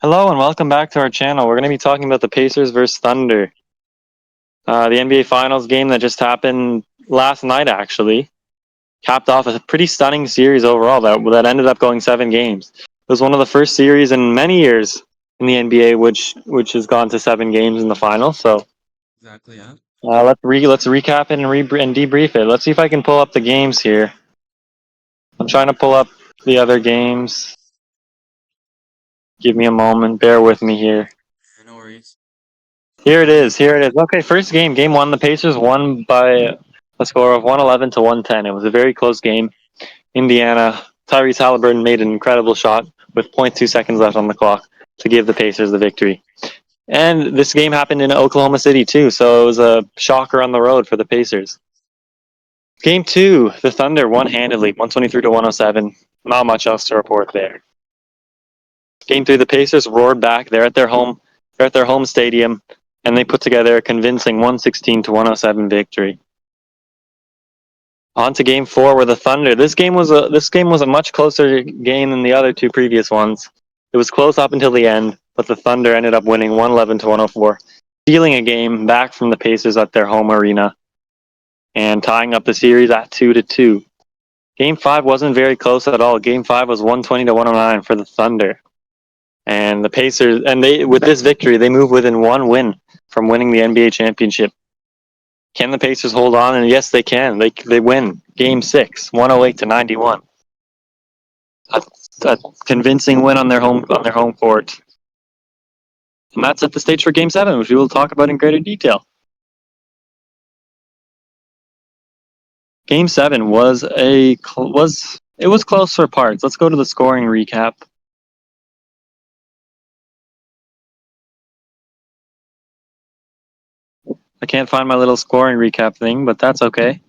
Hello and welcome back to our channel. We're going to be talking about the Pacers versus Thunder. The NBA Finals game that just happened last night actually capped off a pretty stunning series overall that ended up going 7 games. It was one of the first series in many years in the NBA which has gone to 7 games in the final. So Exactly, yeah. let's recap it and debrief it. Let's see if I can pull up the games here. I'm trying to pull up the other games. Give me a moment. Bear with me here. No worries. Here it I mean, is. Here it is. Okay, first game, game one. The Pacers won by a score of 111 to 110. It was a very close game. Indiana, Tyrese Halliburton made an incredible shot with zero point 0.2 seconds left on the clock to give the Pacers the victory. And this game happened in Oklahoma City too, so it was a shocker on the road for the Pacers. Game two, the Thunder won handedly, 123 to 107. Not much else to report there. Game three, the Pacers roared back. They're at their home stadium, and they put together a convincing 116 to 107 victory. On to game four, where the Thunder. This game was a much closer game than the other two previous ones. It was close up until the end, but the Thunder ended up winning 111 to 104, stealing a game back from the Pacers at their home arena and tying up the series at 2-2. Game five wasn't very close at all. Game five was 120 to 109 for the Thunder. And the Pacers, and they with this victory, they move within one win from winning the NBA championship. Can the Pacers hold on? And yes, they can. They win Game Six, 108 to 91. A, a convincing win on their home court, and that set the stage for Game Seven, which we will talk about in greater detail. Game Seven was close for parts. Let's go to the scoring recap. I can't find my little scoring recap thing, but that's okay.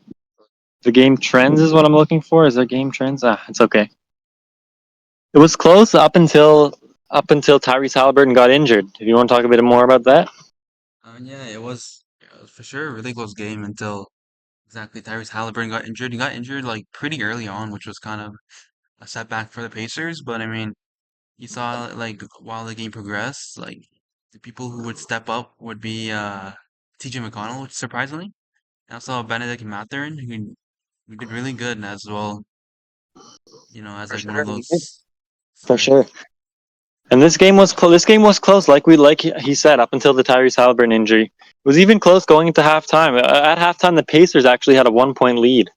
The game trends is what I'm looking for. Is there game trends? It's okay. It was close up until Tyrese Halliburton got injured. If you want to talk a bit more about that, yeah, it was for sure a really close game until exactly Tyrese Halliburton got injured. He got injured like pretty early on, which was kind of a setback for the Pacers. But I mean, you saw like while the game progressed, like the people who would step up would be TJ McConnell, which surprisingly, and also Benedict Mathurin, who did really good as well. As for like one sure. of those. For Sorry. sure. And this game was close. This game was close, like he said, up until the Tyrese Halliburton injury. It was even close going into halftime. At halftime, the Pacers actually had a 1 point lead,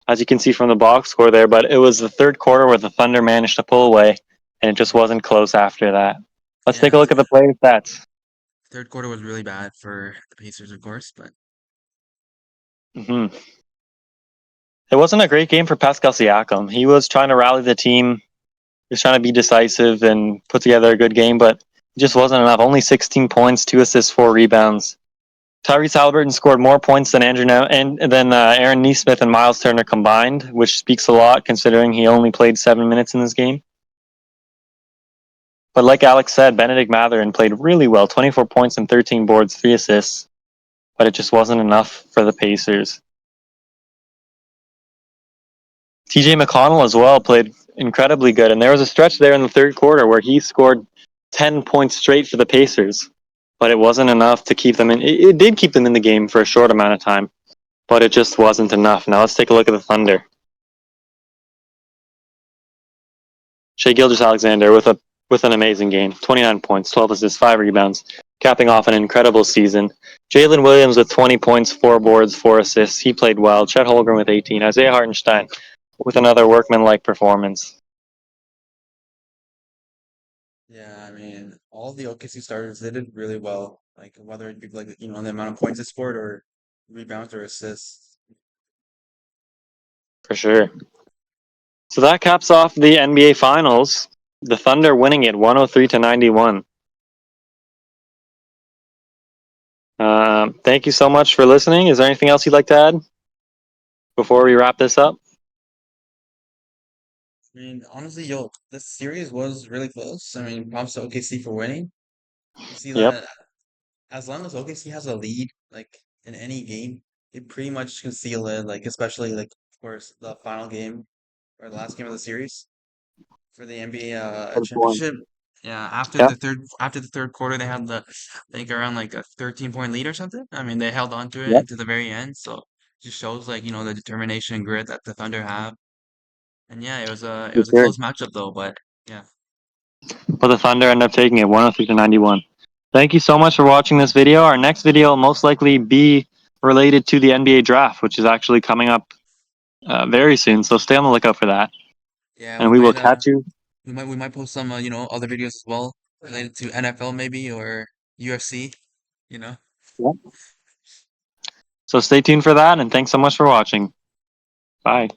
as you can see from the box score there. But it was the third quarter where the Thunder managed to pull away, and it just wasn't close after that. Let's take Yeah, a look at the player stats. third quarter was really bad for the Pacers, of course, but hmm It wasn't a great game for Pascal Siakam. He was trying to rally the team. He was trying to be decisive and put together a good game, but it just wasn't enough. Only 16 points, 2 assists, 4 rebounds. Tyrese Halliburton scored more points than Aaron Nesmith and Miles Turner combined, which speaks a lot considering he only played 7 minutes in this game. But like Alex said, Benedict Mathurin played really well, 24 points and 13 boards, 3 assists, but it just wasn't enough for the Pacers. TJ McConnell as well played incredibly good, and there was a stretch there in the third quarter where he scored 10 points straight for the Pacers, but it wasn't enough to keep them in. It did keep them in the game for a short amount of time, but it just wasn't enough. Now let's take a look at the Thunder. Shea Gilgeous-Alexander with an amazing game, 29 points, 12 assists, 5 rebounds, capping off an incredible season. Jalen Williams with 20 points, 4 boards, 4 assists. He played well. Chet Holmgren with 18. Isaiah Hartenstein with another workmanlike performance. yeah, I mean, all the OKC starters, they did really well. Like whether it be like the amount of points they scored or rebounds or assists. For sure. So that caps off the NBA Finals. The Thunder winning it 103 to 91. Thank you so much for listening. Is there anything else you'd like to add before we wrap this up? I mean, honestly, this series was really close. I mean, props to OKC for winning. You see Yep. that as long as OKC has a lead, like in any game, they pretty much can seal it. Like especially like of course the final game or the last game of the series for the NBA Good point. championship. Yeah, Yeah. after the third quarter, they had I think around like a 13-point lead or something. I mean, they held on to it Yep. into the very end, so just shows like the determination and grit that the Thunder have. And yeah, it For was a sure. close matchup though, but yeah. But the Thunder end up taking it 103 to 91. Thank you so much for watching this video. Our next video will most likely be related to the NBA draft, which is actually coming up very soon. So stay on the lookout for that. Yeah, And we will catch you. we might post some other videos as well related to NFL maybe or UFC, you know. Yep. So stay tuned for that. And thanks so much for watching. Bye.